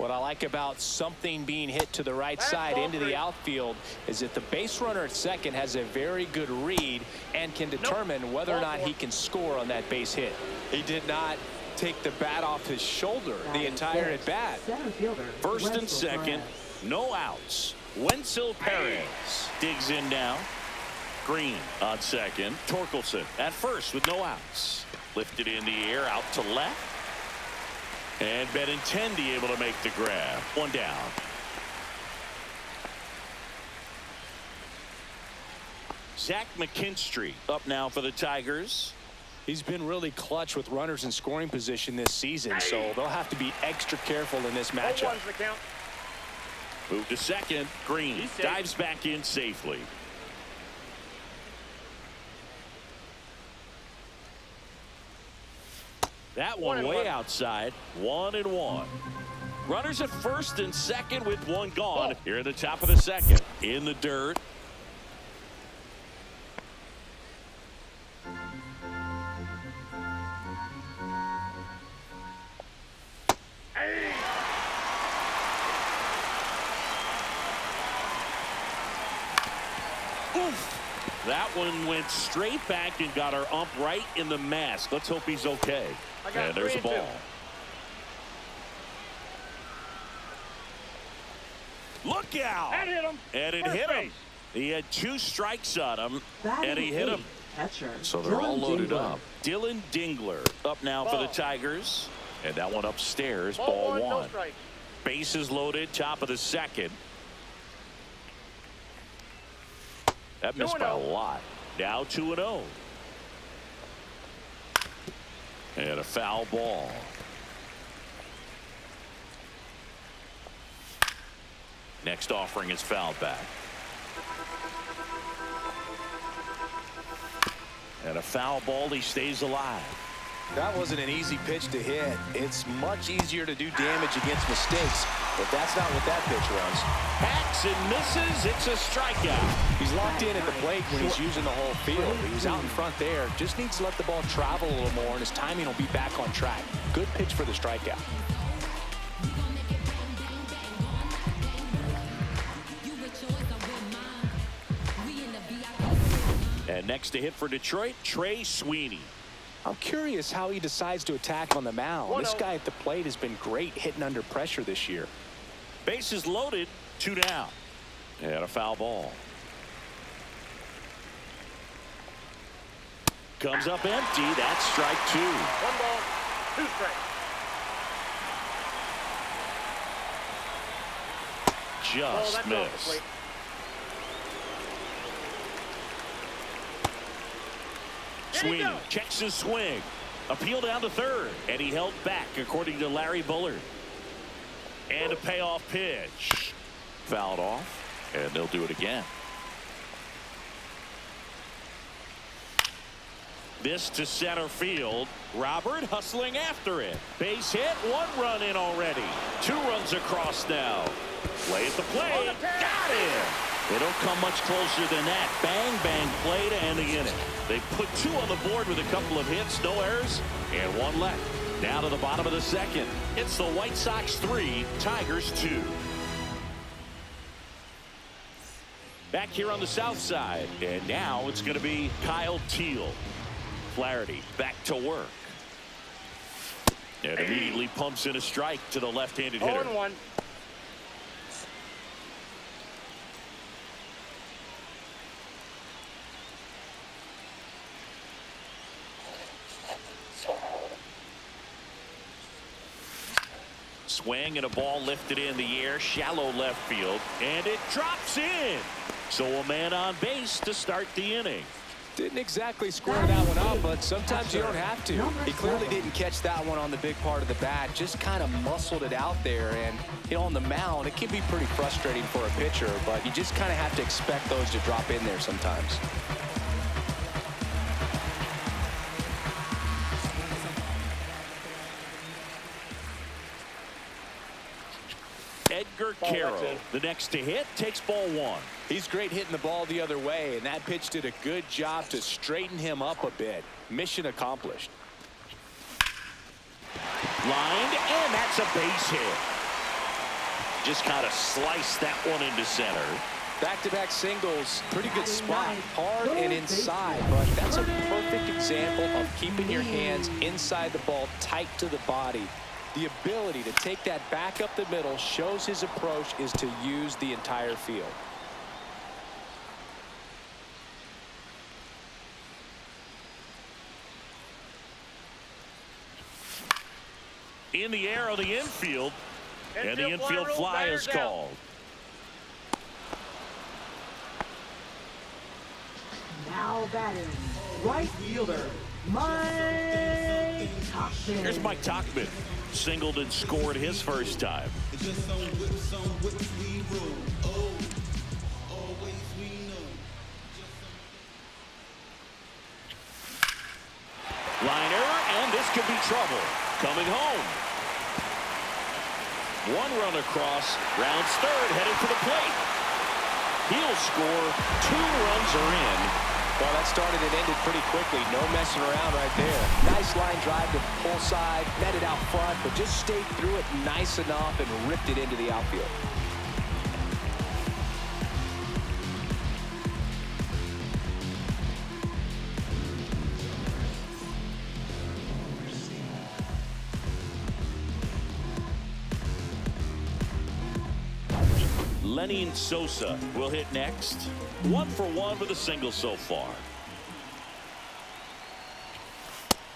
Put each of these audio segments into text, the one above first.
What I like about something being hit to the right side into the outfield is that the base runner at second has a very good read and can determine whether or not he can score on that base hit. He did not take the bat off his shoulder the entire at bat. First and second, no outs. Wenzel Perez digs in now. Green on second. Torkelson at first with no outs. Lifted in the air out to left. And Benintendi able to make the grab. One down. Zach McKinstry up now for the Tigers. He's been really clutch with runners in scoring position this season, so they'll have to be extra careful in this matchup. Move to second. Green dives back in safely. That one way outside. 1-1. Runners at first and second with one gone. Here at the top of the second. In the dirt. Oof. That one went straight back and got our ump right in the mask. Let's hope he's okay. And there's a ball. Look out. That hit him. And it hit him. He had 2 strikes on him, and he hit him. So they're all loaded up. Dylan Dingler up now for the Tigers. And that one upstairs, ball 1. No strike. Bases loaded, top of the second. That missed by a lot. Now 2-0. And a foul ball. Next offering is fouled back. And a foul ball. He stays alive. That wasn't an easy pitch to hit. It's much easier to do damage against mistakes, but that's not what that pitch was. Hacks and misses. It's a strikeout. He's locked in at the plate when he's using the whole field. He was out in front there. Just needs to let the ball travel a little more, and his timing will be back on track. Good pitch for the strikeout. And next to hit for Detroit, Trey Sweeney. I'm curious how he decides to attack on the mound. This guy at the plate has been great hitting under pressure this year. Bases loaded, 2 down. And a foul ball. Comes up empty. That's strike 2. 1 ball, 2 strikes. Just missed. Sweeney checks his swing. Appeal down to third. And he held back, according to Larry Bullard. And a payoff pitch. Fouled off. And they'll do it again. This to center field. Robert hustling after it. Base hit. 1 run in already. 2 runs across now. Play at the plate. Got it. They don't come much closer than that. Bang, bang play to end the inning. They put 2 on the board with a couple of hits, no errors, and 1 left. Now to the bottom of the second. It's the White Sox 3, Tigers 2. Back here on the south side, and now it's going to be Kyle Teal. Flaherty back to work. And immediately pumps in a strike to the left-handed hitter. 0-1. Swing and a ball lifted in the air, shallow left field, and it drops in. So a man on base to start the inning. Didn't exactly square that one up, but sometimes you don't have to. He clearly didn't catch that one on the big part of the bat, just kind of muscled it out there. And, you know, on the mound, it can be pretty frustrating for a pitcher, but you just kind of have to expect those to drop in there sometimes. Edgar Carroll, the next to hit, takes ball 1. He's great hitting the ball the other way, and that pitch did a good job to straighten him up a bit. Mission accomplished. Lined, and that's a base hit. just kind of sliced that one into center. Back-to-back singles, pretty good spot, hard and inside, but that's a perfect example of keeping your hands inside the ball, tight to the body. The ability to take that back up the middle shows his approach is to use the entire field. In the air on the infield, and the infield fly is called. Now batting, right fielder, Mike Tauchman. Here's Mike Tauchman. Singled and scored his first time. Liner, and this could be trouble. Coming home. One run across, rounds third, headed for the plate. He'll score. 2 runs are in. Well, that started and ended pretty quickly. No messing around right there. Nice line drive to pull side, netted out front, but just stayed through it nice enough and ripped it into the outfield. Lenny Sosa will hit next. 1 for 1 with a single so far.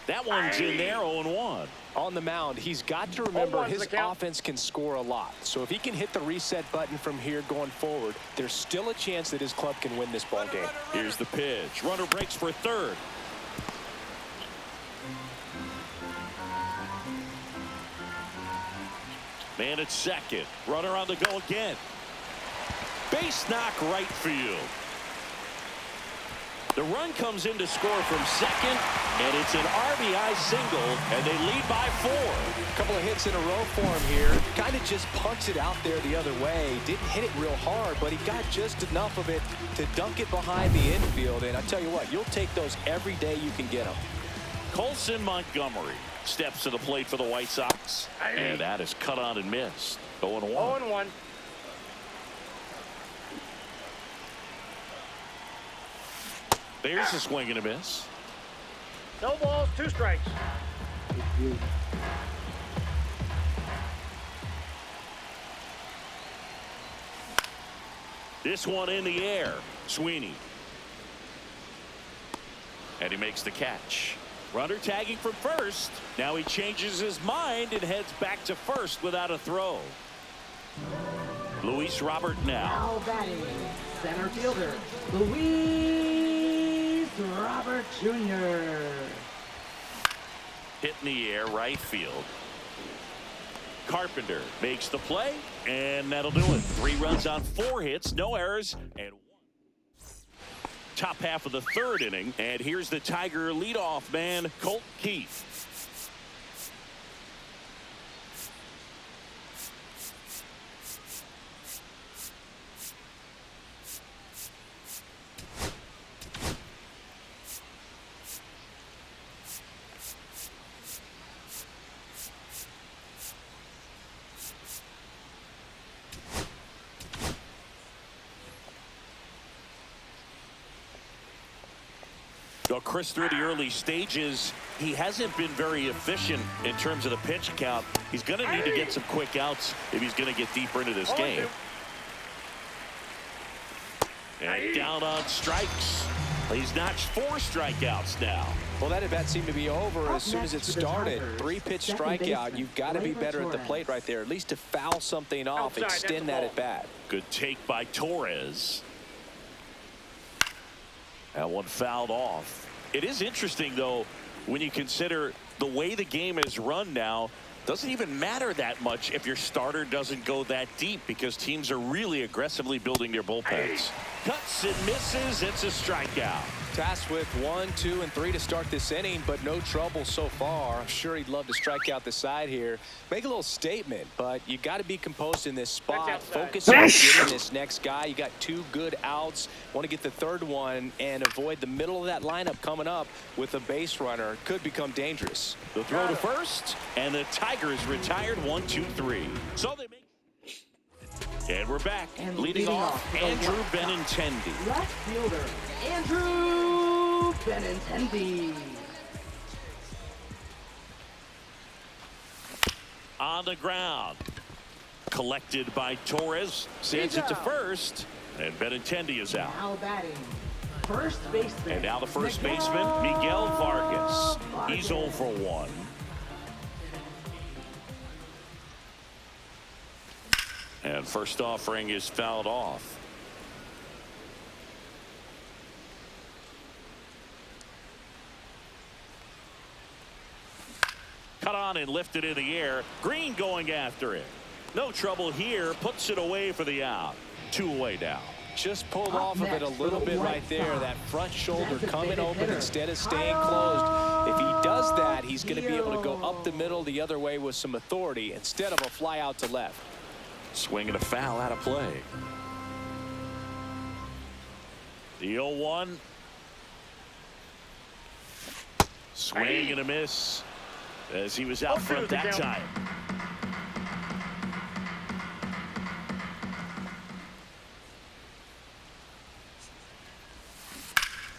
That one's in there, 0-1. On the mound, he's got to remember his offense can score a lot. So if he can hit the reset button from here going forward, there's still a chance that his club can win this ball game. Here's the pitch. Runner breaks for third. Man at second. Runner on the go again. Base knock right field. The run comes in to score from second, and it's an RBI single, and they lead by 4. A couple of hits in a row for him here. Kind of just punched it out there the other way. Didn't hit it real hard, but he got just enough of it to dunk it behind the infield. And I tell you what, you'll take those every day you can get them. Colson Montgomery steps to the plate for the White Sox, and that is cut on and missed. 0-1. 0-1. There's a swing and a miss. No balls, 2 strikes. This one in the air. Sweeney. And he makes the catch. Runner tagging from first. Now he changes his mind and heads back to first without a throw. Luis Robert now. Now batting, center fielder, Luis Robert Jr. Hit in the air, right field. Carpenter makes the play, and that'll do it. 3 runs on 4 hits, no errors, and 1. Top half of the 3rd inning, and here's the Tiger leadoff man, Colt Keith. Well, Chris, through the early stages, he hasn't been very efficient in terms of the pitch count. He's going to need to get some quick outs if he's going to get deeper into this game. And down on strikes. He's notched 4 strikeouts now. Well, that at-bat seemed to be over as soon as it started. 3-pitch strikeout. You've got to be better at the plate right there, at least to foul something off, extend that at-bat. Good take by Torres. That one fouled off. It is interesting, though, when you consider the way the game is run now. Doesn't even matter that much if your starter doesn't go that deep, because teams are really aggressively building their bullpens. Cuts and misses. It's a strikeout. Tasked with 1, 2, and 3 to start this inning, but no trouble so far. I'm sure he'd love to strike out the side here. Make a little statement, but you got to be composed in this spot. Focus on getting this next guy. You got 2 good outs. Want to get the 3rd one and avoid the middle of that lineup coming up with a base runner. Could become dangerous. The throw to first, and the Tigers retired 1-2-3. So they make. And we're back. And leading off, for the Andrew White Sox, Benintendi. left fielder, Andrew Benintendi. On the ground. Collected by Torres. Sends it to first. And Benintendi is out. Now batting, first baseman. And now the first baseman, Miguel Vargas. He's 0 for 1. And first offering is fouled off. Cut on and lifted in the air. Green going after it. No trouble here. Puts it away for the out. 2 away now. Just pulled off of it a little bit right there. That front shoulder coming open instead of staying closed. If he does that, he's going to be able to go up the middle the other way with some authority instead of a fly out to left. Swing and a foul out of play. The 0-1. Swing and a miss as he was out front that time.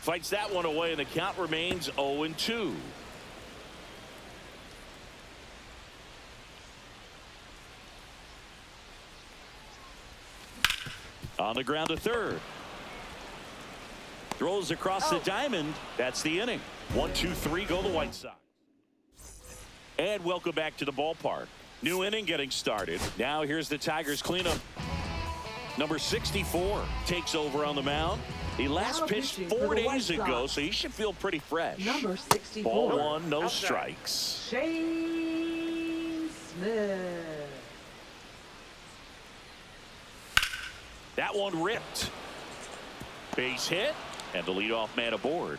Fights that one away, and the count remains 0-2. On the ground to third. Throws across the diamond. That's the inning. 1, 2, 3 go the White Sox. And welcome back to the ballpark. New inning getting started. Now here's the Tigers cleanup. Number 64 takes over on the mound. He last pitched 4 days ago, so he should feel pretty fresh. Number 64. Ball 1, no strikes. Shane Smith. That one ripped. Base hit, and the leadoff man aboard.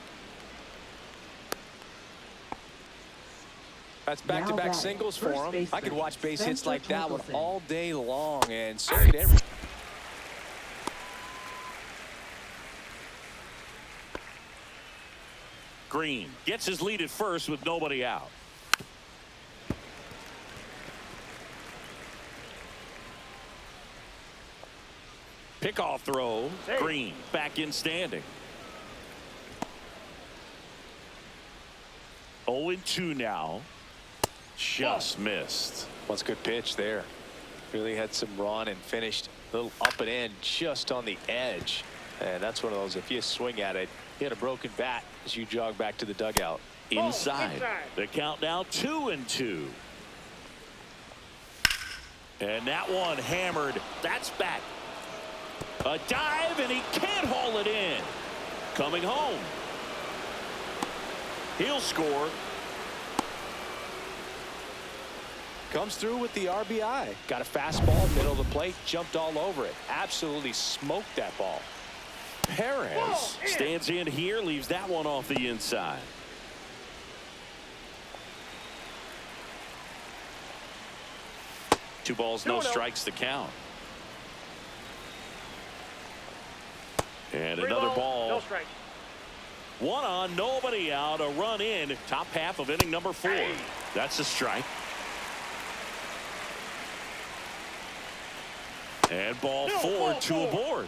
That's back-to-back singles for him. I could watch base hits like that one all day long, and so could every. Green gets his lead at first with nobody out. Pickoff throw. Hey. Green back in standing. 0-2 now. Just missed. What's a good pitch there. Really had some run and finished a little up and in just on the edge. And that's one of those, if you swing at it, you had a broken bat as you jog back to the dugout. Inside. The count now 2-2. And that one hammered. That's back. A dive, and he can't haul it in. Coming home. He'll score. Comes through with the RBI. Got a fastball, middle of the plate, jumped all over it. Absolutely smoked that ball. Perez stands in here, leaves that one off the inside. Two balls, no strikes to count. And another ball. No strike. 1 on, nobody out, a run in. Top half of inning number 4. That's a strike. And ball 4, 2 aboard.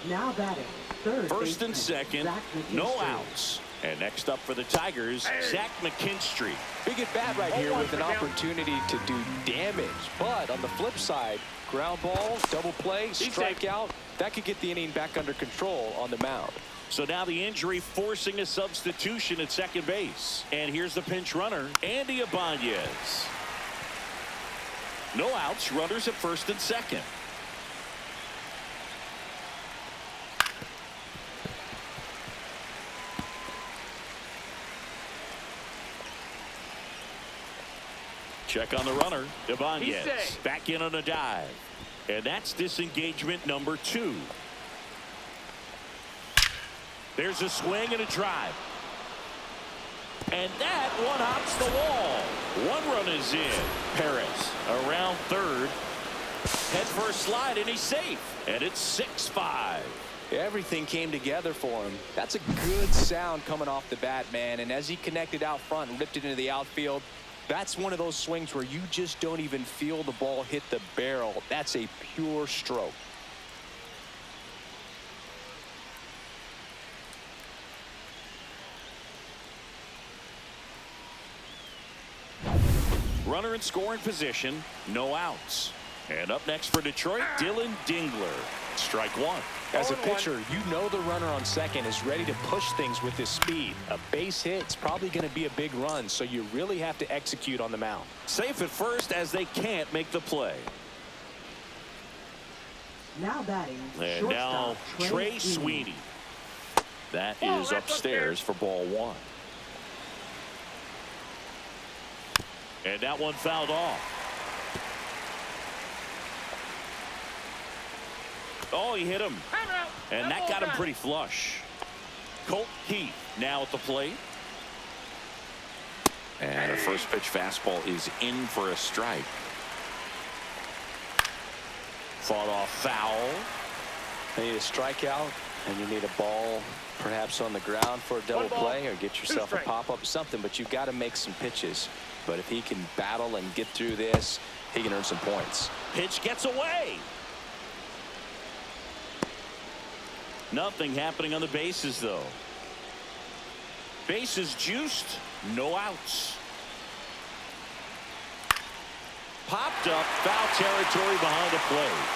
Now batting, third First and baseman, second, Zach no McKinstry. outs. And next up for the Tigers, Zach McKinstry. Big at bat right here with an opportunity to do damage. But on the flip side, ground ball, double play, strikeout, that could get the inning back under control on the mound. So now the injury forcing a substitution at second base. And here's the pinch runner, Andy Ibanez. No outs, runners at first and second. Check on the runner, Ibanez. Back in on a dive. And that's disengagement number 2. There's a swing and a drive. And that one hops the wall. 1 run is in. Perez around third. Head first slide, and he's safe. And it's 6-5. Everything came together for him. That's a good sound coming off the bat, man. And as he connected out front and ripped it into the outfield, That's one of those swings where you just don't even feel the ball hit the barrel. That's a pure stroke. Runner in scoring position, no outs. And up next for Detroit, Dylan Dingler. Strike one. As a pitcher, you know the runner on second is ready to push things with his speed. A base hit's probably going to be a big run, so you really have to execute on the mound. Safe at first as they can't make the play. Now batting. And now Trey Sweeney. That is upstairs for ball one. And that one fouled off. Oh, he hit him. And that got him pretty flush. Colt Keith now at the plate. And a first pitch fastball is in for a strike. Fought off foul. You need a strikeout, and you need a ball perhaps on the ground for a double play, or get yourself a pop-up or something, but you've got to make some pitches. But if he can battle and get through this, he can earn some points. Pitch gets away. Nothing happening on the bases, though. Bases juiced, no outs. Popped up, foul territory behind the plate.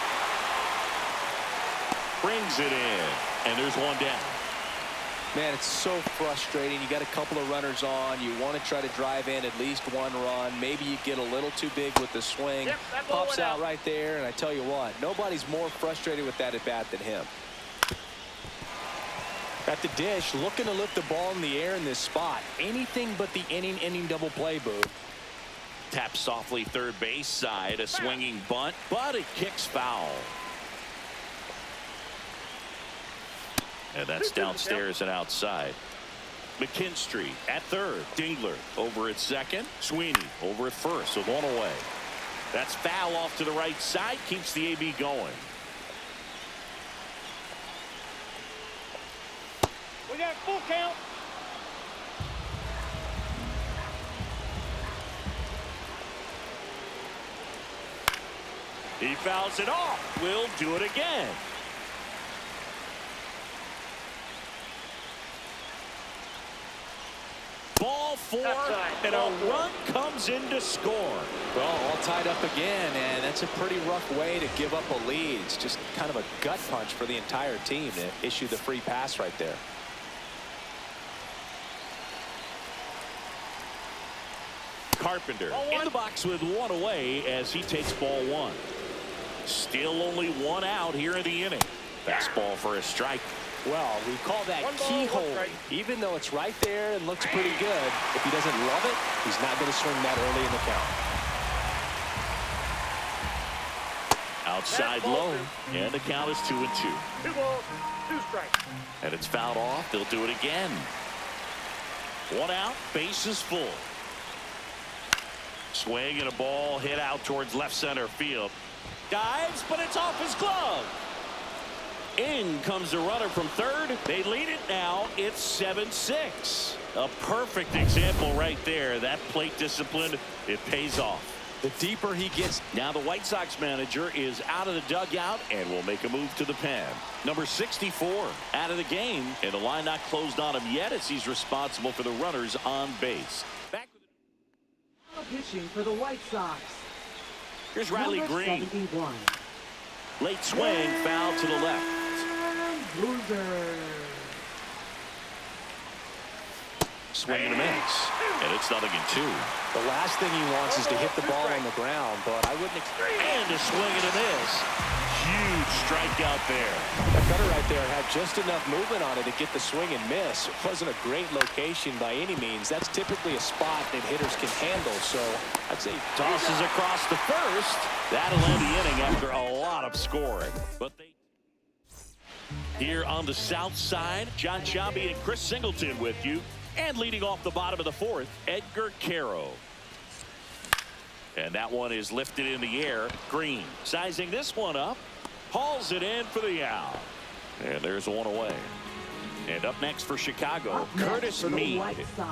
Brings it in, and there's one down. Man, it's so frustrating. You got a couple of runners on. You want to try to drive in at least one run. Maybe you get a little too big with the swing. Pops out right there, and I tell you what, nobody's more frustrated with that at bat than him. At the dish, looking to lift the ball in the air in this spot. Anything but the inning double play, Boo. Tap softly third base side, a swinging bunt, but it kicks foul. And that's downstairs and outside. McKinstry at third. Dingler over at second. Sweeney over at first with one away. That's foul off to the right side. Keeps the AB going. We got full count. He fouls it off. Will do it again. Ball four, and a run comes in to score. Well, all tied up again, and that's a pretty rough way to give up a lead. It's just kind of a gut punch for the entire team to issue the free pass right there. Carpenter in the box with one away as he takes ball one. Still only one out here in the inning. Fastball for a strike. Well, we call that keyhole. Even though it's right there and looks pretty good, if he doesn't love it, he's not going to swing that early in the count. Outside low, and the count is 2-2. 2 balls, 2 strikes. And it's fouled off. They'll do it again. One out, base is full. Swing and a ball hit out towards left center field. Dives, but it's off his glove. In comes the runner from third. They lead it now. It's 7-6. A perfect example right there. That plate discipline, it pays off. The deeper he gets. Now the White Sox manager is out of the dugout and will make a move to the pen. Number 64 out of the game, and the line not closed on him yet as he's responsible for the runners on base. Back with pitching for the White Sox. Here's Riley Number Green. 71. Late swing, foul to the left. Loser. Swing and a miss. And it's 0-2. The last thing he wants is to hit the ball on the ground, but I wouldn't expect. And a swing and a miss. Huge strikeout there. That cutter right there had just enough movement on it to get the swing and miss. It wasn't a great location by any means. That's typically a spot that hitters can handle, so I'd say tosses across the first. That'll end the inning after a lot of scoring. But they here on the south side, John Sciambi and Chris Singleton with you. And leading off the bottom of the fourth, Edgar Caro. And that one is lifted in the air. Green sizing this one up. Hauls it in for the out. And there's one away. And up next for Chicago, Curtis Mead.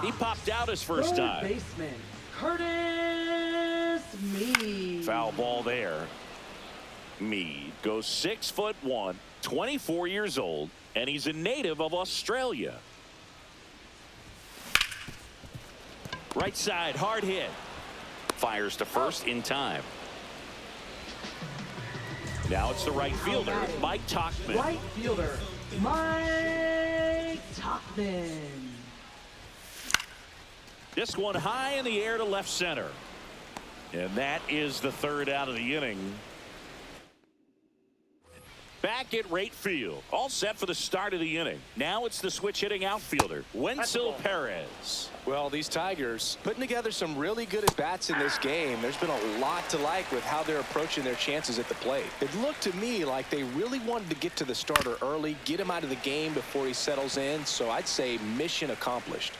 He popped out his first time. Baseman, Curtis Mead. Foul ball there. Mead goes 6'1", 24 years old, and he's a native of Australia. Right side, hard hit. Fires to first in time. Now it's the right fielder, Mike Tauchman. Right fielder, Mike Tauchman. This one high in the air to left center. And that is the third out of the inning. Back at right field. All set for the start of the inning. Now it's the switch hitting outfielder, Wenzel Perez. Well, these Tigers putting together some really good at-bats in this game. There's been a lot to like with how they're approaching their chances at the plate. It looked to me like they really wanted to get to the starter early, get him out of the game before he settles in. So I'd say mission accomplished.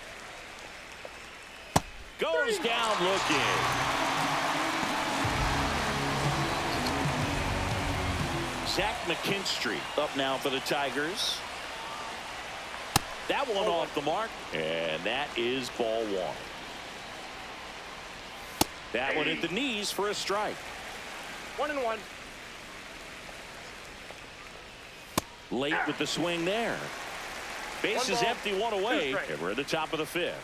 Goes down looking. Zach McKinstry up now for the Tigers. That one off the mark, and that is ball one. That one at the knees for a strike. 1-1. Late with the swing there. Base is empty, one away, and we're at the top of the fifth.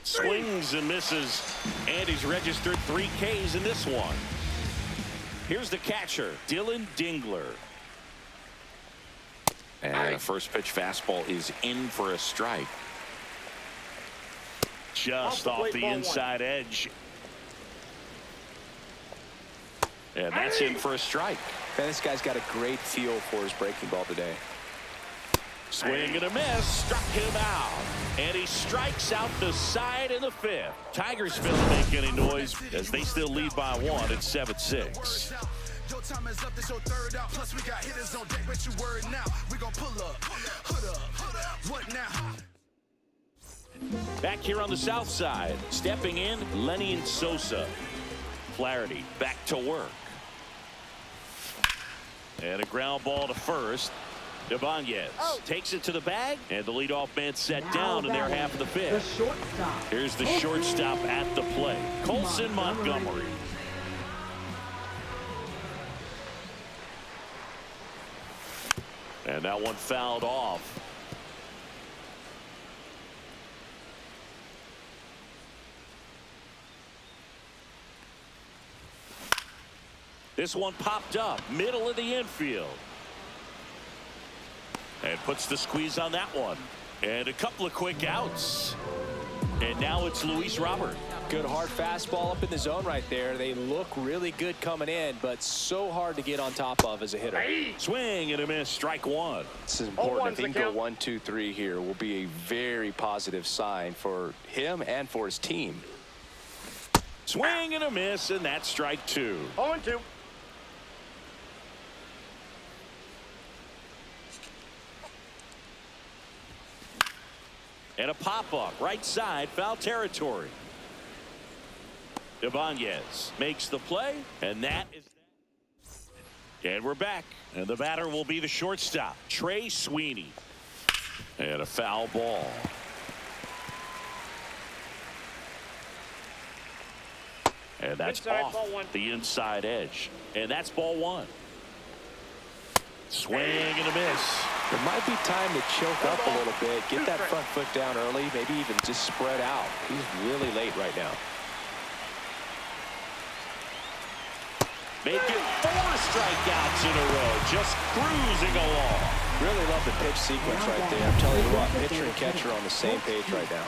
Swings and misses, and he's registered 3 Ks in this one. Here's the catcher, Dylan Dingler. And a first pitch fastball is in for a strike. Just off the inside edge. And that's in for a strike. Man, this guy's got a great feel for his breaking ball today. Swing and a miss, struck him out. And he strikes out the side in the fifth. Tigers fail to make any noise as they still lead by 1 at 7-6. Your time is up, this your third out. Plus we got hitters on deck, but you word now. We gon' pull up, hood up, what now? Back here on the south side, stepping in, Lenny and Sosa. Flaherty back to work. And a ground ball to first. Ibanez takes it to the bag, and the leadoff man set down in their half of the fifth. The shortstop. Here's the shortstop at the plate, Colson Montgomery. And that one fouled off. This one popped up, middle of the infield. And puts the squeeze on that one. And a couple of quick outs. And now it's Luis Robert. Good hard fastball up in the zone right there. They look really good coming in, but so hard to get on top of as a hitter. Swing and a miss, strike one. This is important. If he can go 1, 2, 3 here, will be a very positive sign for him and for his team. Swing and a miss, and that's strike two. 0-2. And a pop-up, right side, foul territory. Ibanez makes the play, and that is that. And we're back, and the batter will be the shortstop, Trey Sweeney. And a foul ball. And that's Inside, off ball one. the inside edge. And that's ball one. Swing and a miss. It might be time to choke up a little bit, get that front foot down early, maybe even just spread out. He's really late right now. Making 4 strikeouts in a row, just cruising along. Really love the pitch sequence right there. I'm telling you what, pitcher and catcher on the same page right now.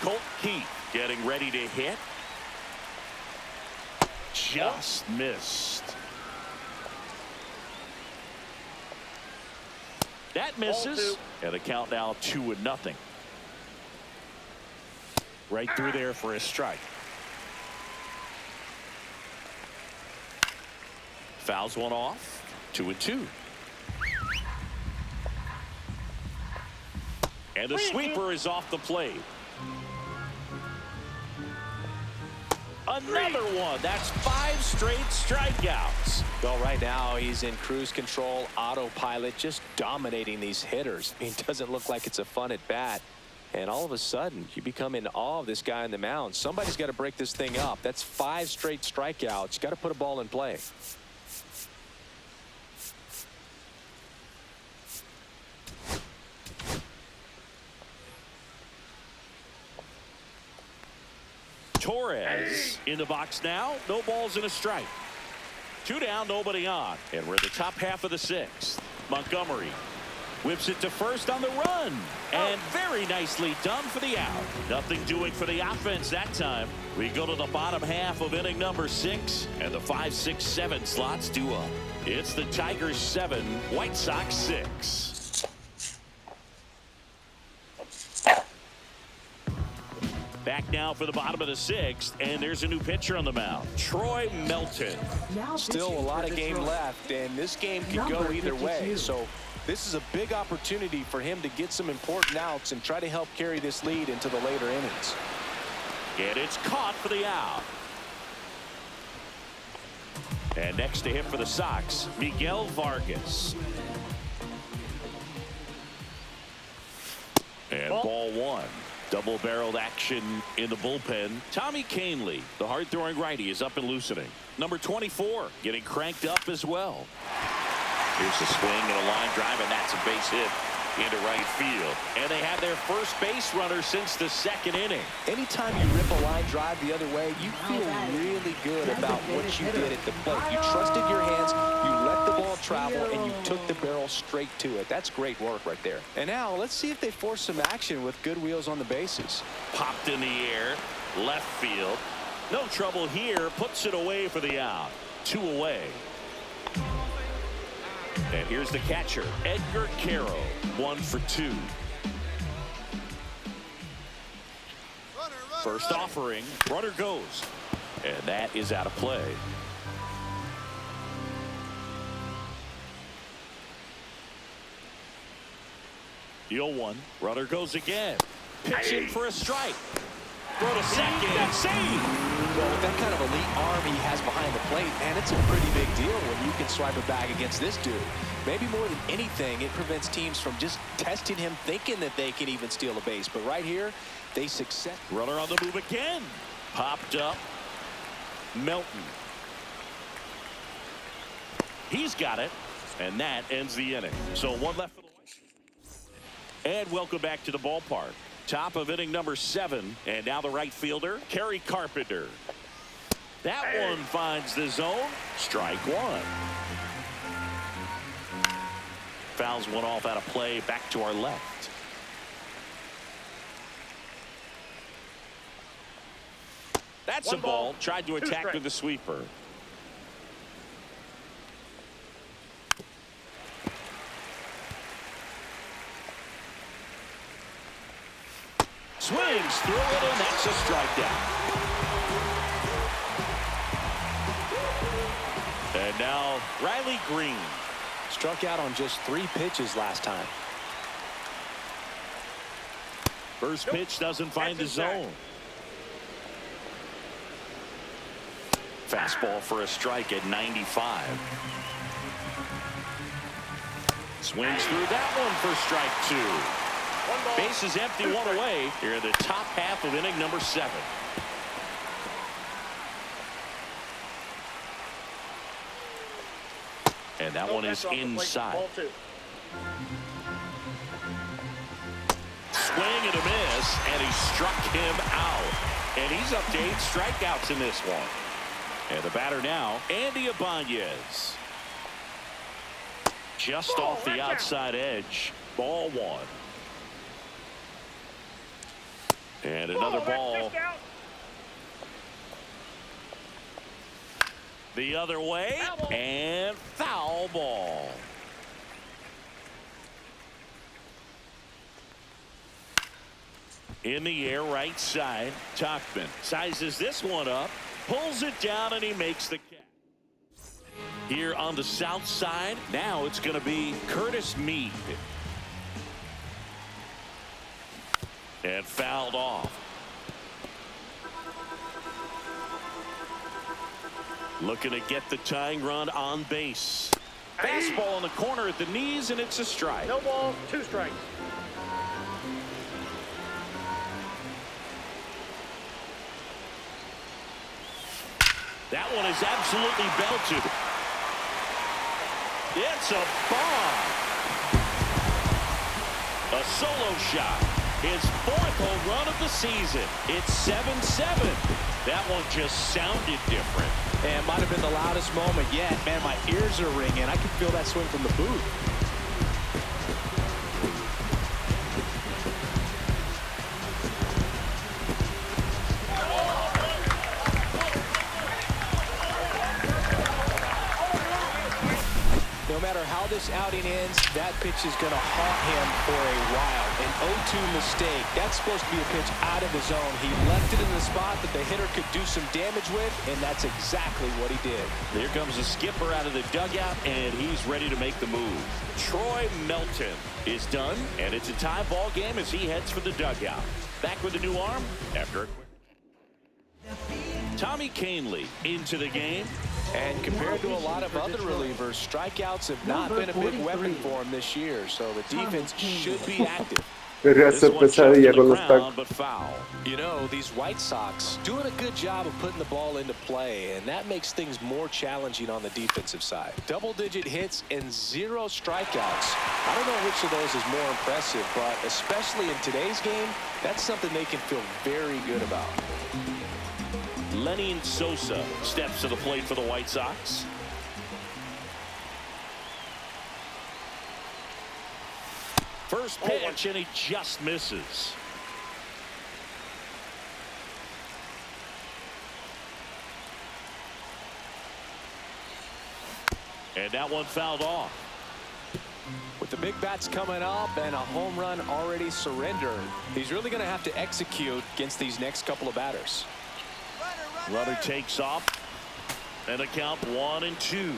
Colt Keith getting ready to hit. Just missed. That misses. And the count now 2-0. Right through there for a strike. Fouls one off. 2-2. And the sweeper is off the plate. Another one. That's 5 straight strikeouts. Well, right now he's in cruise control, autopilot, just dominating these hitters. I mean, it doesn't look like it's a fun at bat. And all of a sudden, you become in awe of this guy on the mound. Somebody's got to break this thing up. That's 5 straight strikeouts. Got to put a ball in play. Torres in the box now. No balls and a strike. 2 down, nobody on. And we're in the top half of the 6th. Montgomery whips it to first on the run. And very nicely done for the out. Nothing doing for the offense that time. We go to the bottom half of inning number 6. And the 5, 6, 7 slots due up. It's the Tigers 7, White Sox 6. Back now for the bottom of the 6th, and there's a new pitcher on the mound, Troy Melton. Still a lot of game left, and this game can go either way. So this is a big opportunity for him to get some important outs and try to help carry this lead into the later innings. And it's caught for the out. And next to him for the Sox, Miguel Vargas. And ball 1. Double-barreled action in the bullpen. Tommy Kahnle, the hard-throwing righty, is up and loosening. Number 24 getting cranked up as well. Here's a swing and a line drive, and that's a base hit into right field. And they have their first base runner since the 2nd inning. Anytime you rip a line drive the other way, you feel really good about what you did at the plate. You trusted your hands, you let the ball travel, and you took the barrel straight to it. That's great work right there. And now let's see if they force some action with good wheels on the bases. Popped in the air, left field. No trouble here, puts it away for the out. 2 away. And here's the catcher, Edgar Caro, 1 for 2. First offering, runner goes. And that is out of play. The 0-1, runner goes again. Pitching for a strike. Throw to second, save. Well, with that kind of elite arm he has behind the plate, man, it's a pretty big deal when you can swipe a bag against this dude. Maybe more than anything, it prevents teams from just testing him, thinking that they can even steal a base. But right here, they success. Runner on the move again. Popped up. Melton. He's got it. And that ends the inning. So 1 left for the White. And welcome back to the ballpark. Top of inning number 7. And now the right fielder, Kerry Carpenter. That one finds the zone. Strike 1. Fouls one off out of play. Back to our left. That's a ball. Tried to attack with the sweeper. Swings through it, and that's a strikeout. And now Riley Green. Struck out on just 3 pitches last time. First pitch doesn't find the zone. Fastball for a strike at 95. Swings through that one for strike 2. Base is empty, 1 away. Here in the top half of inning number 7. And that one is inside. Swing and a miss, and he struck him out. And he's up to 8 strikeouts in this one. And the batter now, Andy Ibanez. Just off the outside edge. Ball 1. And another ball. The other way. And foul ball. In the air, right side. Tauchman sizes this one up. Pulls it down, and he makes the catch. Here on the south side, now it's going to be Curtis Mead. And fouled off. Looking to get the tying run on base. Fastball in the corner at the knees, and it's a strike. No balls, 2 strikes. That one is absolutely belted. It's a bomb. A solo shot. His 4th home run of the season. It's 7-7. That one just sounded different. And might have been the loudest moment yet. Man, my ears are ringing. I can feel that swing from the booth. No matter how this outing ends, that pitch is going to haunt him for a while. An 0-2 mistake. That's supposed to be a pitch out of the zone. He left it in the spot that the hitter could do some damage with, and that's exactly what he did. Here comes the skipper out of the dugout, and he's ready to make the move. Troy Melton is done, and it's a tie ball game as he heads for the dugout. Back with a new arm after a quick. Tommy Canely into the game. And compared to a lot of other relievers, strikeouts have not been a big weapon for him this year, so the defense should be active. This one just to the ground, but foul. You know, these White Sox doing a good job of putting the ball into play, and that makes things more challenging on the defensive side. Double-digit hits and 0 strikeouts. I don't know which of those is more impressive, but especially in today's game, that's something they can feel very good about. Lenny Sosa steps to the plate for the White Sox. First pitch, and he just misses. And that one fouled off. With the big bats coming up and a home run already surrendered, he's really going to have to execute against these next couple of batters. Runner takes off, and a count 1-2.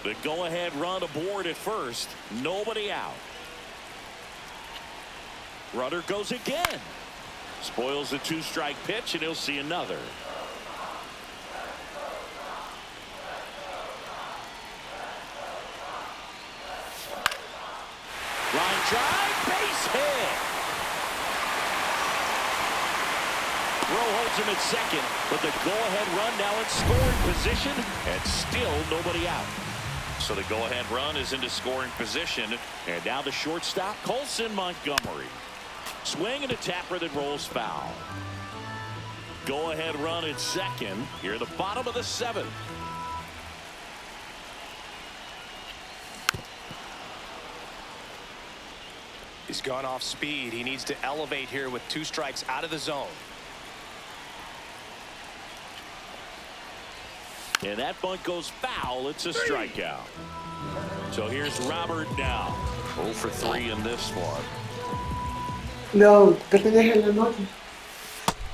The go-ahead run aboard at first. Nobody out. Runner goes again. Spoils the 2-strike pitch, and he'll see another. Line drive, base hit. Rowe holds him at second, but the go-ahead run now in scoring position, and still nobody out. So the go-ahead run is into scoring position, and now the shortstop, Colson Montgomery. Swing and a tapper that rolls foul. Go-ahead run at second. Here at the bottom of the 7th. He's gone off speed. He needs to elevate here with 2 strikes out of the zone. And that bunt goes foul. It's a strikeout. So here's Robert now. 0 for 3 in this one. No, que te deje en la noche.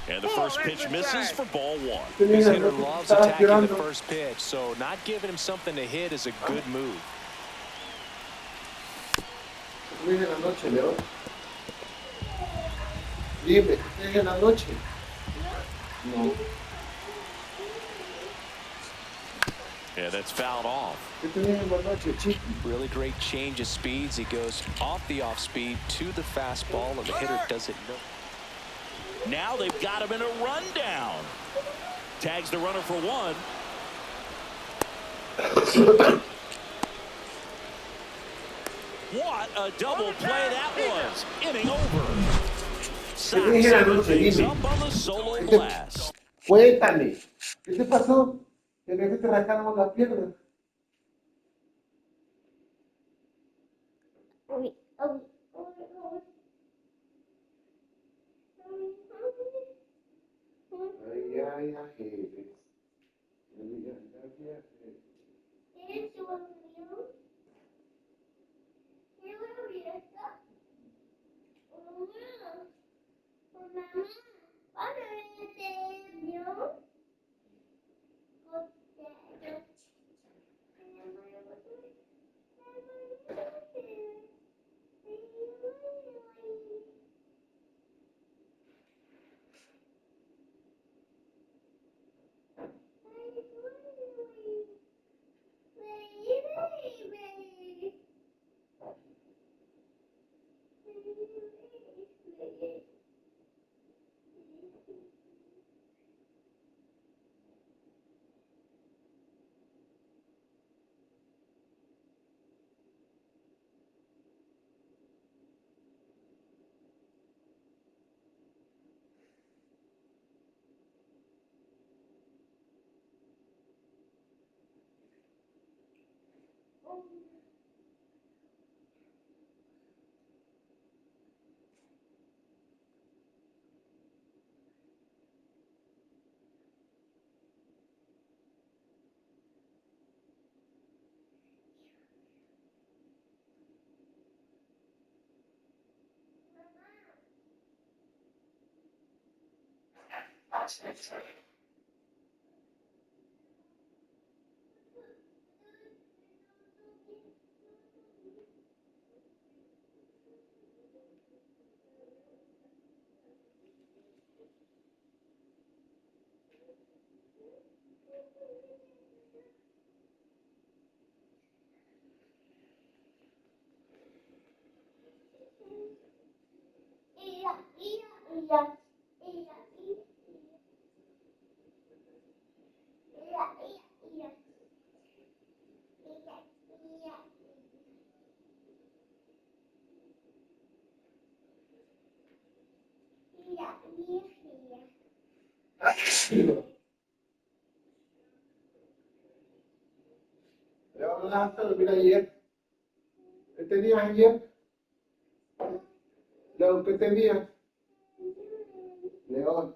And the first pitch misses for ball 1. This hitter loves attacking the first pitch, so not giving him something to hit is a good move. Que te deje en la noche, Leo. Dime, que te deje en la noche. No. Yeah, that's fouled off. Que te deje en la noche, chico. Really great change of speeds. He goes off the off speed to the fastball, and the hitter doesn't know. Now they've got him in a rundown. Tags the runner for 1. What a double play that was. Inning over. Sox things up on the solo blast. Cuéntame, ¿qué te pasó? ¿Que te rascaron la pierna? Ay, ay, ay. León, no dejaste dormir ayer. ¿Qué tenías ayer? León, ¿qué tenías? León.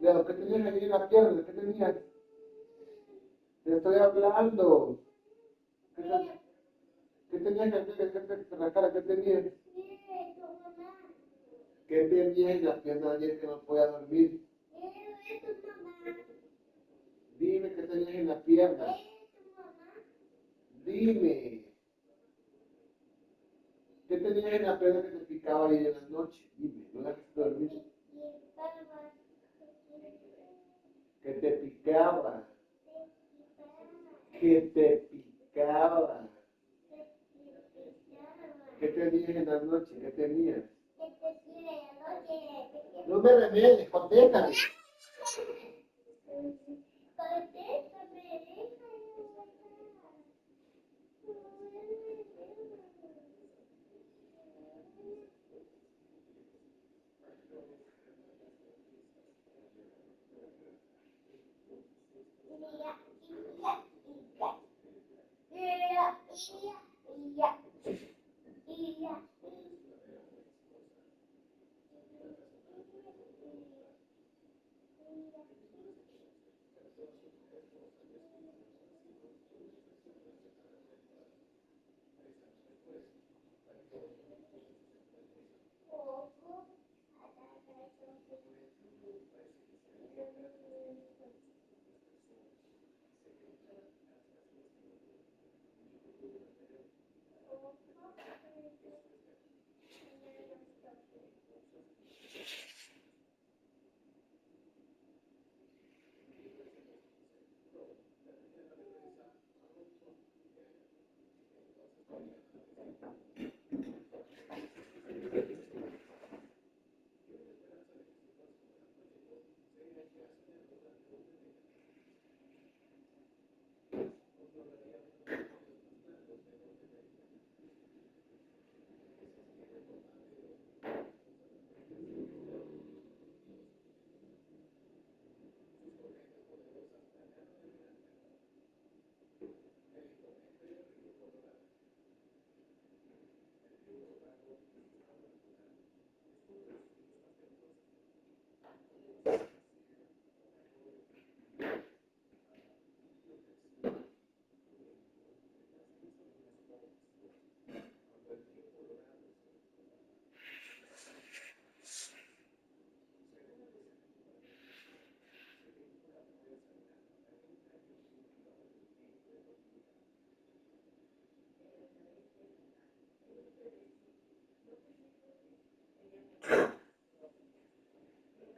León, ¿qué tenías ayer en la pierna? ¿Qué tenías? Te estoy hablando. ¿Qué tenías ayer en la cara? ¿Qué tenías? ¿Qué tenías en la pierna ayer que no podía dormir? Dime qué tenías en la pierna. Dime. ¿Qué tenías en la pierna que te picaba ayer en la noche? Dime, no dejaste dormir. Que te picaba. Que te picaba. ¿Qué tenías en la noche? ¿Qué tenías? No me remedes, contéstame.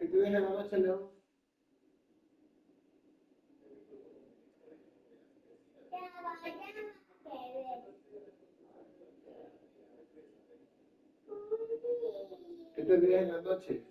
¿Qué tenías en la noche, León? ¿Qué tenías en la noche?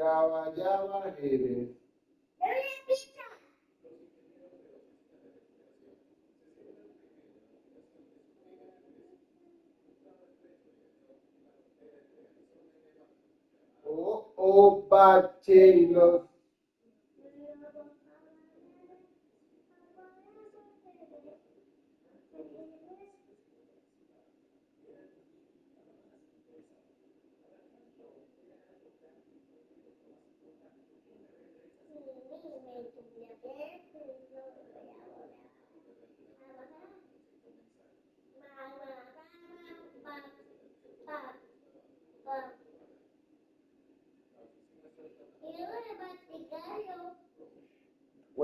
Java, Jerez. Bachelos.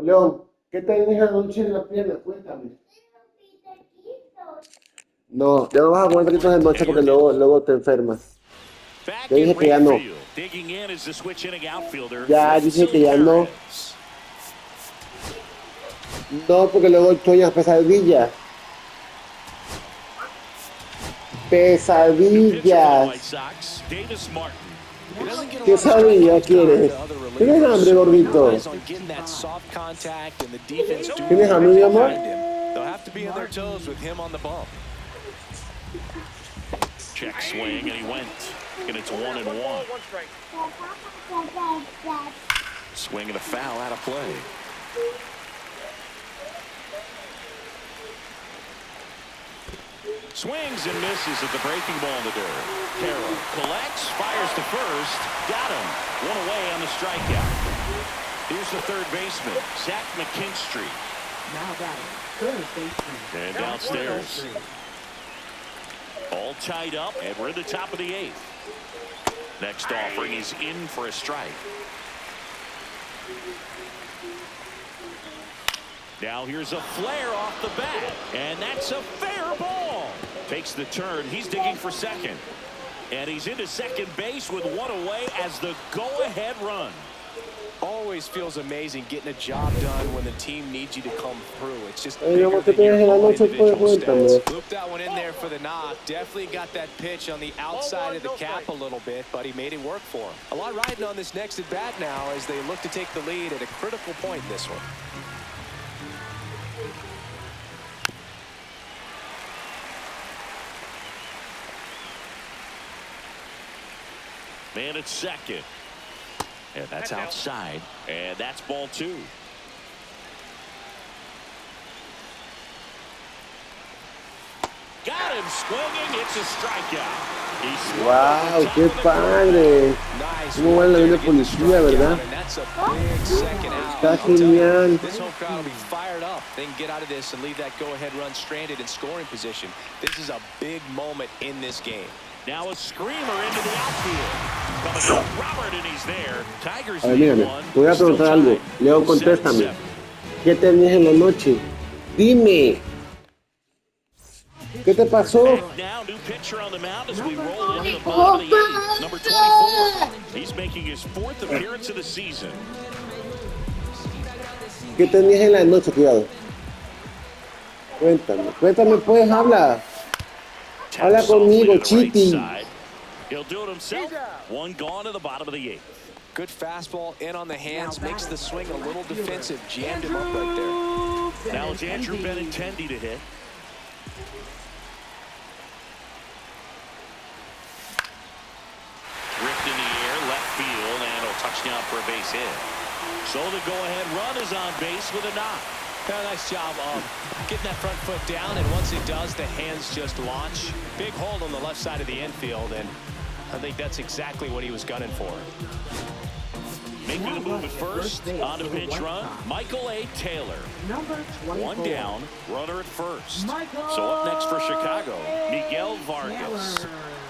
León, ¿qué tenés anoche en la pierna? Cuéntame. No, ya no vas a comer taquitos de noche porque luego te enfermas. Back Yo in dije que ya right no. field. Digging in is the switch hitting outfielder. Ya dije que ya no. No, porque luego sueñas pesadillas. Pesadillas. ¿Qué pesadilla quieres? ¿Tienes hambre, gordito? ¿Tienes hambre, mi amor? Check swing, and he went. And it's 1-1. Swing and a foul out of play. Swings and misses at the breaking ball in the dirt. Carroll collects, fires to first. Got him. One away on the strikeout. Here's the third baseman, Zach McKinstry. Now batting, third baseman. And downstairs. All tied up, and we're in the top of the eighth. Next offering is in for a strike. Now here's a flare off the bat, and that's a fair ball. Takes the turn. He's digging for second. And he's into second base with one away as the go-ahead run. Always feels amazing getting a job done when the team needs you to come through. It's just Ay, bigger no, than your own individual cuéntame. stats. Looped that one in there for the knock. Definitely got that pitch on the outside of the cap a little bit, but he made it work for him. A lot riding on this next at bat now as they look to take the lead at a critical point in this one. Man at second. And that's outside. And that's ball two. Got him swinging. It's a strikeout. Wow, qué padre. Muy buena la línea de policía, ¿verdad? Está genial. This whole crowd will be fired up. They can get out of this and leave that go-ahead run stranded in scoring position. This is a big moment in this game. Now a screamer into the outfield. Coming up, Robert, and he's there. Tigers A ver, mírame, te voy a preguntar algo. Leo, contéstame. ¿Qué tenías en la noche? Dime. ¿Qué te pasó? Now, new pitcher on the mound as we roll into the bottom of the eighth. Number 24. He's making his fourth appearance of the season. ¿Qué tenías en la noche? Cuidado. Cuéntame pues, habla. Habla conmigo, Chiti. He'll do it himself. One gone to the bottom of the eighth. Good fastball in on the hands, makes the swing a little defensive. Jammed him up right there. Now it's Andrew Benintendi to hit. Ripped in the air, left field, and a touchdown for a base hit. So the go-ahead run is on base with a knock. Yeah, nice job of getting that front foot down, and once it does, the hands just launch. Big hold on the left side of the infield, and I think that's exactly what he was gunning for. Making a move at first, on a pinch run, Michael A. Taylor. One down, runner at first. So up next for Chicago, Miguel Vargas.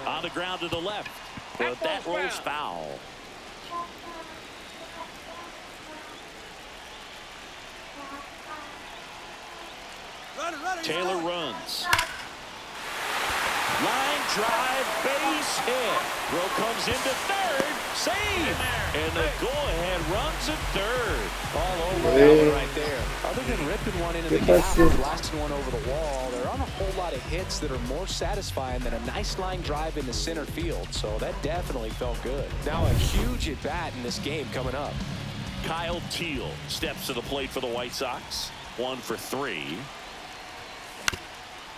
On the ground to the left, but that rolls foul. Taylor runs. Line drive, base hit. Throw comes into third. Save. And the go-ahead runs at third. All over that one right there. Other than ripping one into the gap and blasting one over the wall, there aren't a whole lot of hits that are more satisfying than a nice line drive into center field. So that definitely felt good. Now a huge at-bat in this game coming up. Kyle Teal steps to the plate for the White Sox. 1 for 3.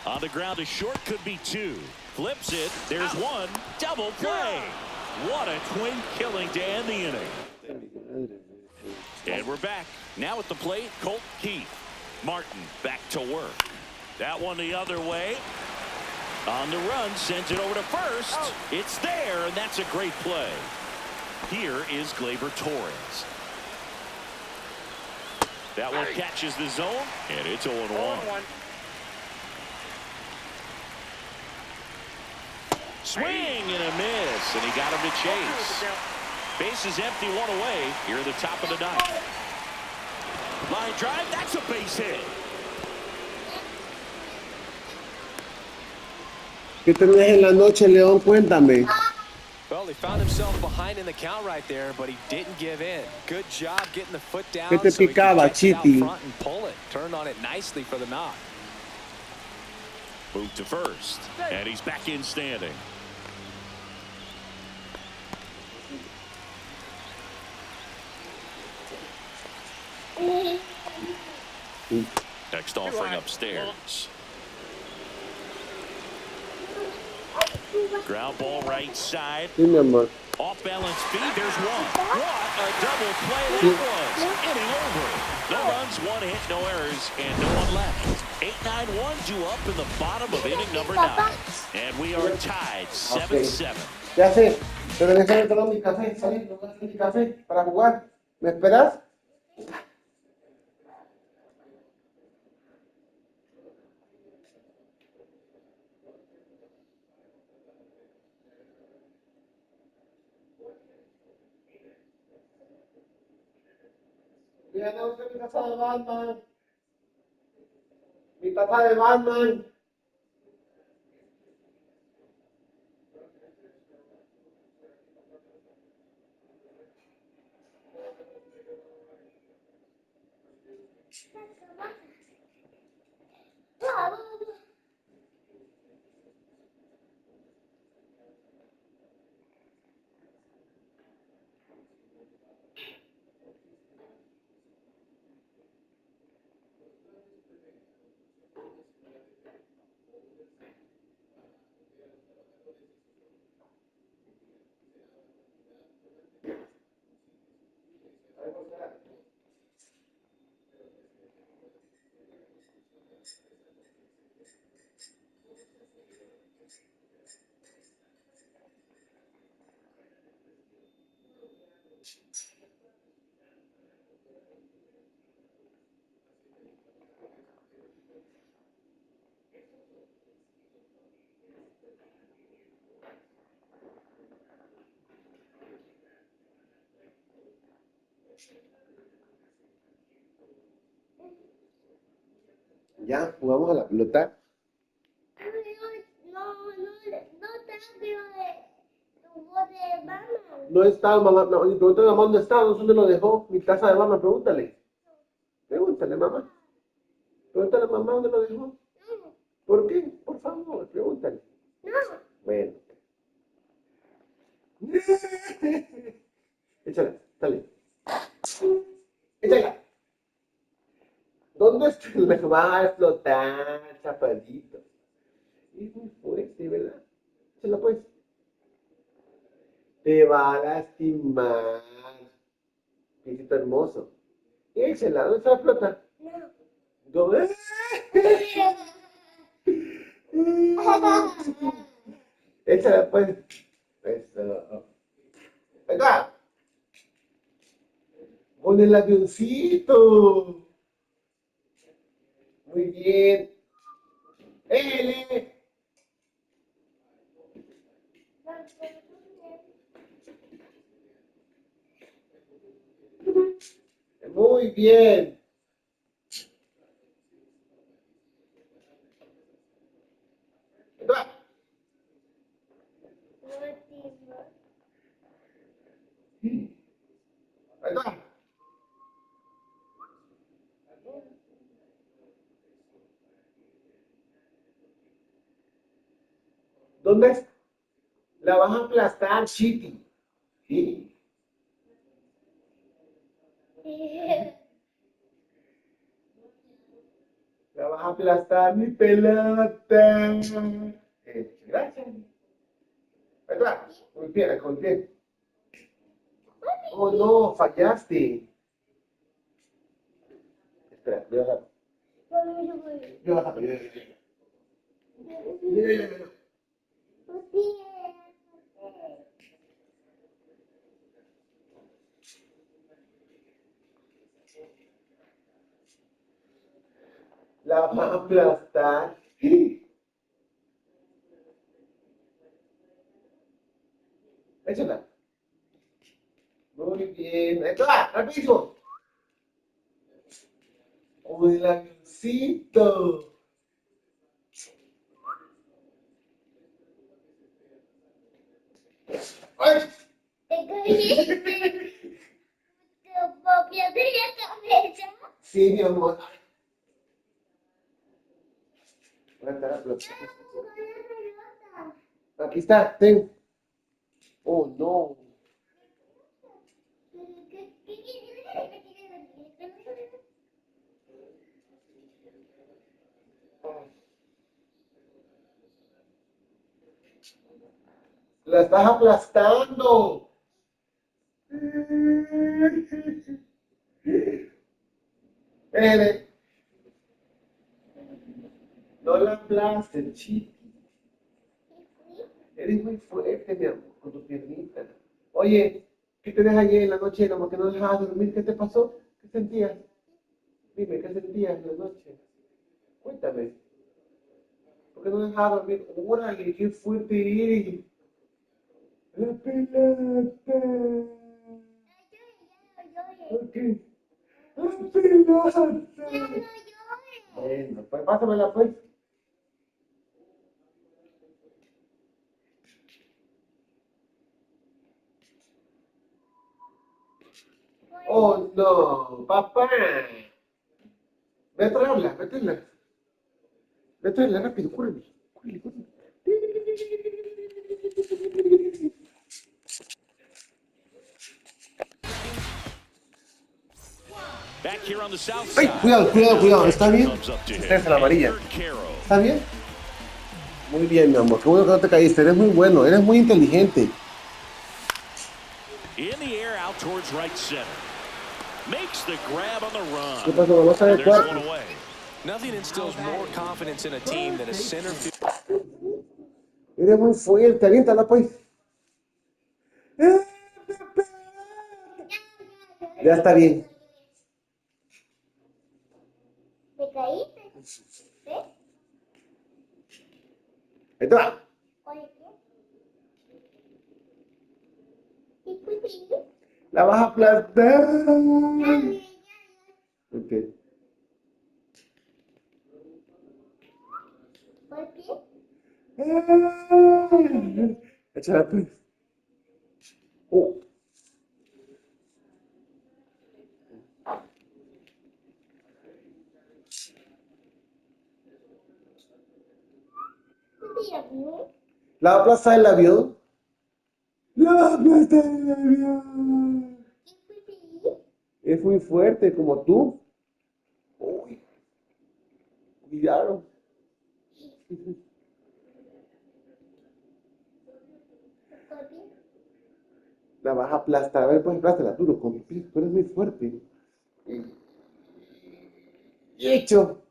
On the ground, a short could be 2. Flips it. There's 1. Double play. What a twin killing to end the inning. And we're back. Now at the plate, Colt Keith. Martin back to work. That one the other way. On the run, sends it over to first. It's there, and that's a great play. Here is Gleyber Torres. That one catches the zone, and it's 0-1. Swing and a miss, and he got him to chase. Base is empty, 1 away here at the top of the 9th. Line drive, that's a base hit. ¿Qué tenés en la noche, León? Cuéntame. Well, he found himself behind in the count right there, but he didn't give in. Good job getting the foot down. ¿Qué te picaba, Chiti? Front and pull it. Turned on it nicely for the knock. Moved to first, and he's back in standing. Next offering upstairs. Ground ball right side. Sí, mi amor. Off balance speed. There's 1. What a double play that was. Inning over. No runs, 1 hit, no errors, and no one left. 8-9-1 due up in the bottom of inning number 9. And we are tied 7-7. Ya sé, pero déjame tomar mi café, ¿sabes? Tomar mi café para jugar. ¿Me esperas? Ya no sé mi taza de Batman. Mi taza de Batman. Ya, jugamos a la pelota. No está, mamá. No, y pregúntale a mamá dónde está, dónde lo dejó. Mi taza de mamá, pregúntale. Pregúntale, mamá. Pregúntale a mamá dónde lo dejó. ¿Por qué? Por favor, pregúntale. Bueno. Échala, dale. Échala. ¿Dónde está? Le va a explotar, chapadito. Es muy fuerte, ¿verdad? Échala pues. Te va a lastimar. Piecito hermoso. Échala, ¿dónde está la pelota? ¿Dónde? Échala pues. Eso. Venga. Pon el avioncito. Muy bien. ¡Ele! Muy bien. Venga. Ahí está. ¿Dónde es? La vas a aplastar, Chiti. Sí. La vas a aplastar, mi pelota. Gracias. Ahí va. Muy bien, con bien. Oh, no, fallaste. Espera, voy a bajar. Yo bajo, yo. La vas a aplastar. Échala. Muy bien. Ahí está, al piso. Oh, el avioncito. ¡Ay! Te caíste. Tu propia de la cabeza. Sí, mi amor. Voy a estar aplastando. Aquí está, ten. Oh, no. La estás aplastando. No la aplastes, chico. Eres muy fuerte, mi amor, con tu piernita. Oye, ¿qué tenés ayer en la noche? Como que no dejabas dormir. ¿Qué te pasó? ¿Qué sentías? Dime, ¿qué sentías en la noche? Cuéntame. ¿Por qué no dejabas dormir? Órale, qué fuerte eres. La pelota. Ok. La pelota. Bueno, pues pásamela, pues. Oh, no, papá. Ve a traerla, métela. Ve a traerla rápido, córrele. Córrele, córrele. Back here on the south Ay, side. cuidado, cuidado, cuidado. ¿Está bien? Esta es la amarilla. ¿Está bien? Muy bien, mi amor. Qué bueno que no te caíste. Eres muy bueno. Eres muy inteligente. In the air out towards right center. Makes the grab on the run. ¿Qué pasó? Vamos a ver There's one cuál. away. Nothing instills more confidence in a team than a center field. Eres muy fuerte. Aviéntala, pues. Ya está bien. ¿Te caíste? ¿Sí? Ahí te va. Oye, ¿qué? ¿Qué fue? La vas a aplastar. Ok. ¿Por qué? Échala, pues. Oh. ¿La va a aplastar el avión? ¡La va a aplastar el avión! Es muy fuerte, como tú. Uy. Cuidado. La vas a aplastar. A ver, pues aplástala duro, con mi pie. Tú eres muy fuerte. Y hecho.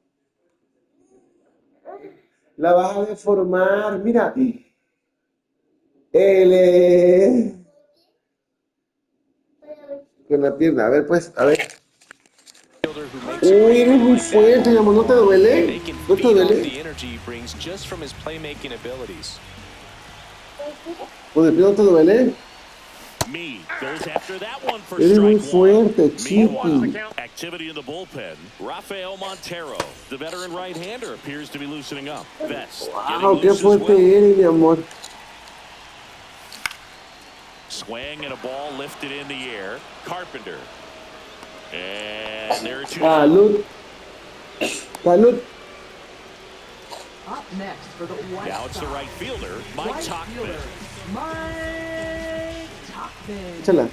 La vas a deformar. Mira. L. Con la pierna. A ver, pues, a ver. Uy, eres muy fuerte, mi amor. ¿No te duele? ¿No te duele? Pues de pie no te duele. Me goes after that one for Eres muy strike one. fuerte, chico. Activity in the bullpen. Rafael Montero, the veteran right-hander, appears to be loosening up. Vest Wow, qué fuerte eres, mi amor. Swing and a ball lifted in the air. Carpenter. And there are two. Salud. Salud. Up next for the White Now it's the Sox. right fielder, Mike Right Tauchman. fielder, Mike Tauchman. Échala.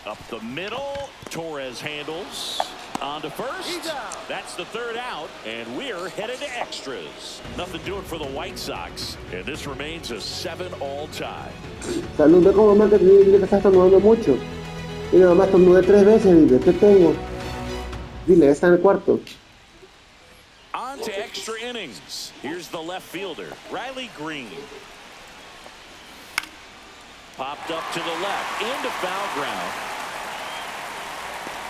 Up the middle. Torres handles. On to first. That's the third out, and we're headed to extras. Nothing doing for the White Sox, and this remains a 7-all tie. Salud, ve como mamá que estás estornudando mucho. Mira, mamá, estornudé 3 veces, dile, ¿qué tengo? Dile, está en el cuarto. On to extra innings. Here's the left fielder, Riley Green. Popped up to the left, into foul ground.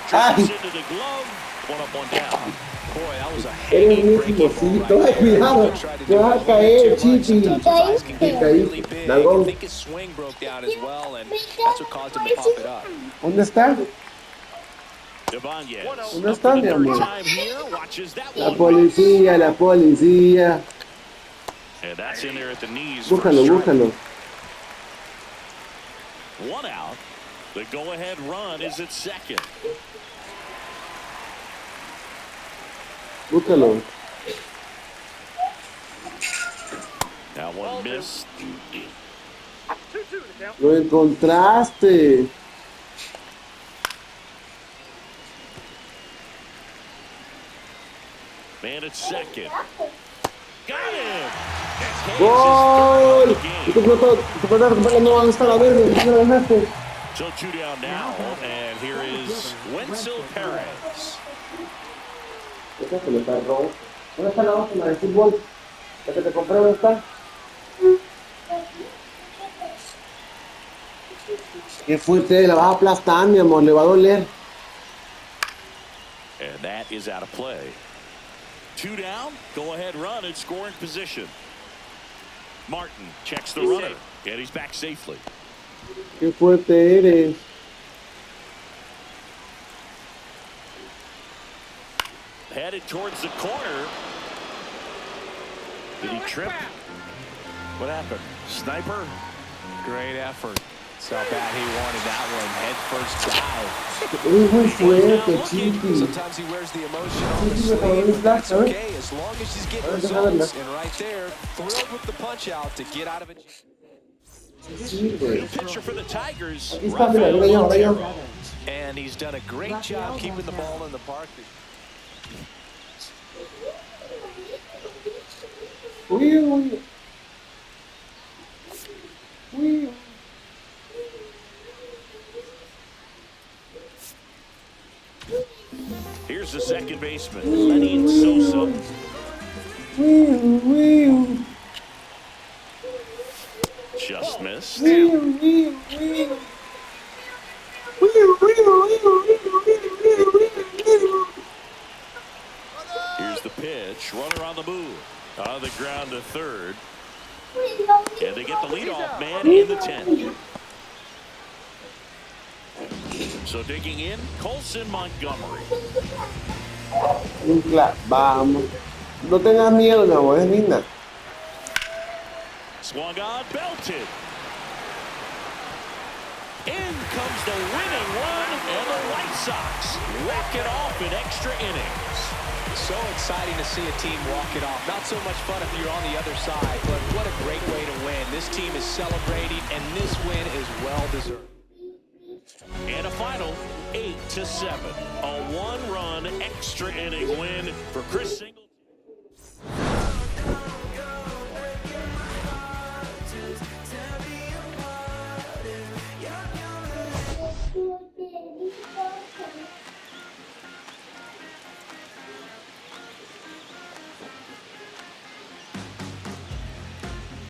Drives into the glove. 1 up, 1 down. Boy, that was a Eres hanging un breaking ball mocito. right Ay, there. cuidado. Tried to Te do vas it a a little caer, bit too much. Chipi. Sometimes his eyes can get Te really caíste. big. I Nalgón. think his swing broke down as well, and that's what caused him to pop it up. ¿Dónde está? Ibanez. ¿Dónde está, mi amor? Time here, watches that La one. policía, la policía. And that's in there at the knees. For a Búscalo, strike. búscalo. 1 out. The go-ahead run is at second. Búscalo. That one missed. 2-2 the count. Lo encontraste. Man at second. Got him. ¡Gol! Game. Y tu pelota no van a estar a ver, ¿no lo dejaste? So 2 down now, and here is Wenzel Perez. Esa pelota roja. ¿Dónde está la última de fútbol? La que te compré, ¿dónde está? Qué fuerte, la vas a aplastar, mi amor, le va a doler. And that is out of play. 2 down, go-ahead run in scoring position. Martin checks the runner, and he's back safely. Qué fuerte eres. Headed towards the corner. Did he trip? What happened? Sniper? Great effort. That's how bad he wanted that one. Head first dive. Eres muy fuerte, Chiqui. Sometimes he wears the emotion on the Sí, sleeve, pero but that's ¿sabes? okay as long as he's getting Ahora déjame results. verla. And right there, thrilled with the punch out to get out of it. Sí, güey. New pitcher for the Tigers. Aquí está, mira, ahora yo, ahora yo. And he's done a great job keeping the ball in the park. Uy, uy. Uy. Here's the second baseman, Lenny Sosa. Uy, uy. Just missed. Uy, uy, uy. Here's the pitch. Runner on the move. On the ground to third. And they get the leadoff man in the 10th. So digging in, Colson Montgomery. Vamos. No tengas miedo, mi amor, es linda. Swung on, belted. In comes the winning run, and the White Sox walk it off in extra innings. So exciting to see a team walk it off. Not so much fun if you're on the other side, but what a great way to win. This team is celebrating, and this win is well-deserved. And a final 8-7. A 1-run extra inning win for Chris Singleton.